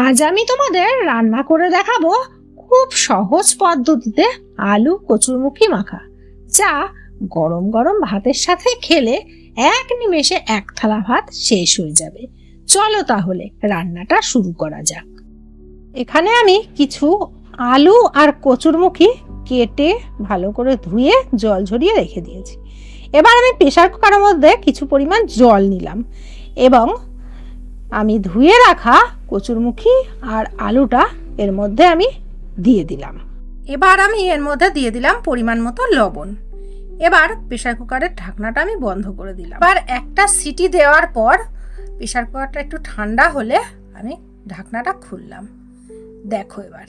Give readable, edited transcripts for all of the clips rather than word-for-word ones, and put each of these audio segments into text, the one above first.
আজ আমি তোমাদের রান্না করে দেখাবো খুব সহজ পদ্ধতিতে আলু কচুরমুখী মাখা, যা গরম গরম ভাতের সাথে খেলে এক নিমেষে এক থালা ভাত শেষ হয়ে যাবে। চলো তাহলে রান্নাটা শুরু করা যাক। এখানে আমি কিছু আলু আর কচুরমুখী কেটে ভালো করে ধুয়ে জল ঝরিয়ে রেখে দিয়েছি। এবার আমি প্রেসার কুকারের মধ্যে কিছু পরিমাণ জল নিলাম এবং আমি ধুয়ে রাখা কচুরমুখী আর আলুটা এর মধ্যে আমি দিয়ে দিলাম। এবার আমি এর মধ্যে দিয়ে দিলাম পরিমাণ মতো লবণ। এবার প্রেসার কুকারের ঢাকনাটা আমি বন্ধ করে দিলাম। এবার একটা সিটি দেওয়ার পর প্রেসার কুকারটা একটু ঠান্ডা হলে আমি ঢাকনাটা খুললাম। দেখো এবার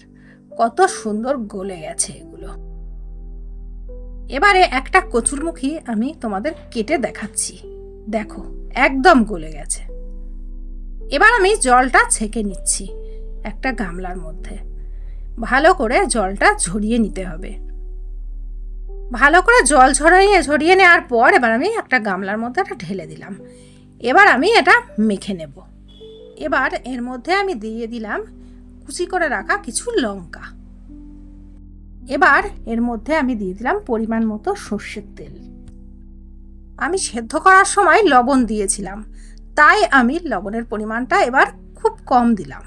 কত সুন্দর গলে গেছে এগুলো। এবারে একটা কচুরমুখী আমি তোমাদের কেটে দেখাচ্ছি। দেখো একদম গলে গেছে। এবার আমি জলটা ছেঁকে নিচ্ছি একটা গামলার মধ্যে। ভালো করে জলটা ঝরিয়ে নিতে হবে। ভালো করে জল ঝরিয়ে নেওয়ার পর এবার আমি একটা গামলার মধ্যে এটা ঢেলে দিলাম। এবার আমি এটা মেখে নেব। এবার এর মধ্যে আমি দিয়ে দিলাম কুচি করে রাখা কিছু লঙ্কা। এবার এর মধ্যে আমি দিয়ে দিলাম পরিমাণ মতো সর্ষের তেল। আমি সেদ্ধ করার সময় লবণ দিয়েছিলাম, তাই আমি লবণের পরিমাণটা এবার খুব কম দিলাম।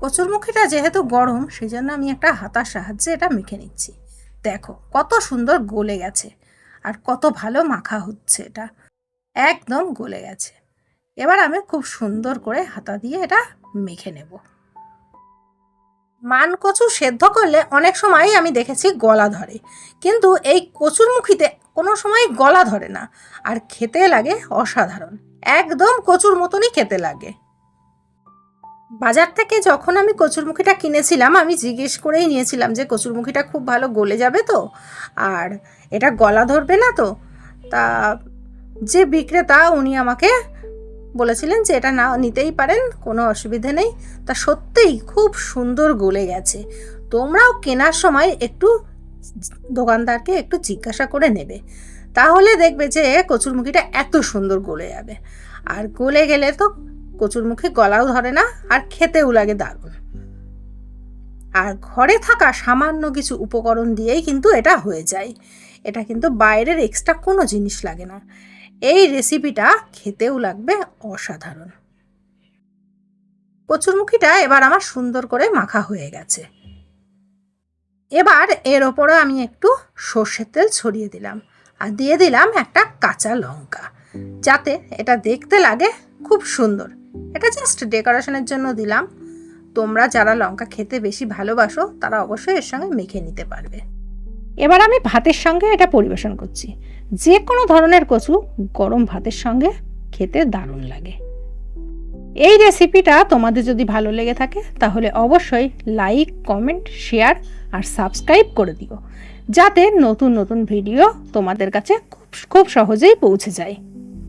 কচুরমুখীটা যেহেতু গরম, সেই জন্য আমি একটা হাতার সাহায্যে এটা মেখে নিচ্ছি। দেখো কত সুন্দর গলে গেছে আর কত ভালো মাখা হচ্ছে, এটা একদম গলে গেছে। এবার আমি খুব সুন্দর করে হাতা দিয়ে এটা মেখে নেব। মান কচু সেদ্ধ করলে অনেক সময় আমি দেখেছি গলা ধরে, কিন্তু এই কচুরমুখীতে কোনো সময় গলা ধরে না আর খেতে লাগে অসাধারণ, একদম কচুর মতনই খেতে লাগে। বাজার থেকে যখন আমি কচুরমুখীটা কিনেছিলাম, আমি জিজ্ঞেস করেই নিয়েছিলাম যে কচুরমুখীটা খুব ভালো গলে যাবে তো, আর এটা গলা ধরবে না তো। তা যে বিক্রেতা উনি আমাকে বলেছিলেন যে এটা না নিতেই পারেন, কোনো অসুবিধে নেই। তা সত্যিই খুব সুন্দর গলে গেছে। তোমরাও কেনার সময় একটু দোকানদারকে একটু জিজ্ঞাসা করে নেবে, তাহলে দেখবে যে কচুরমুখীটা এত সুন্দর গলে যাবে। আর গলে গেলে তো কচুরমুখী গলাও ধরে না আর খেতেও লাগে দারুণ। আর ঘরে থাকা সামান্য কিছু উপকরণ দিয়েই কিন্তু এটা হয়ে যায়। এটা কিন্তু বাইরের এক্সট্রা কোনো জিনিস লাগে না। এই রেসিপিটা খেতেও লাগবে অসাধারণ। কচুরমুখীটা এবার আমার সুন্দর করে মাখা হয়ে গেছে। এবার এর ওপরে আমি একটু সর্ষের তেল ছড়িয়ে দিলাম আর দিয়ে দিলাম একটা কাঁচা লঙ্কা, যাতে এটা দেখতে লাগে খুব সুন্দর। এটা জাস্ট ডেকোরেশনের জন্য দিলাম। তোমরা যারা লঙ্কা খেতে বেশি ভালোবাসো তারা অবশ্যই এর সঙ্গে মেখে নিতে পারবে। এবার আমি ভাতের সঙ্গে এটা পরিবেশন করছি। যে কোনো ধরনের কচু গরম ভাতের সঙ্গে খেতে দারুণ লাগে। এই রেসিপিটা তোমাদের যদি ভালো লেগে থাকে তাহলে অবশ্যই লাইক, কমেন্ট, শেয়ার আর সাবস্ক্রাইব করে দিও, যাতে নতুন নতুন ভিডিও তোমাদের কাছে খুব সহজেই পৌঁছে যায়।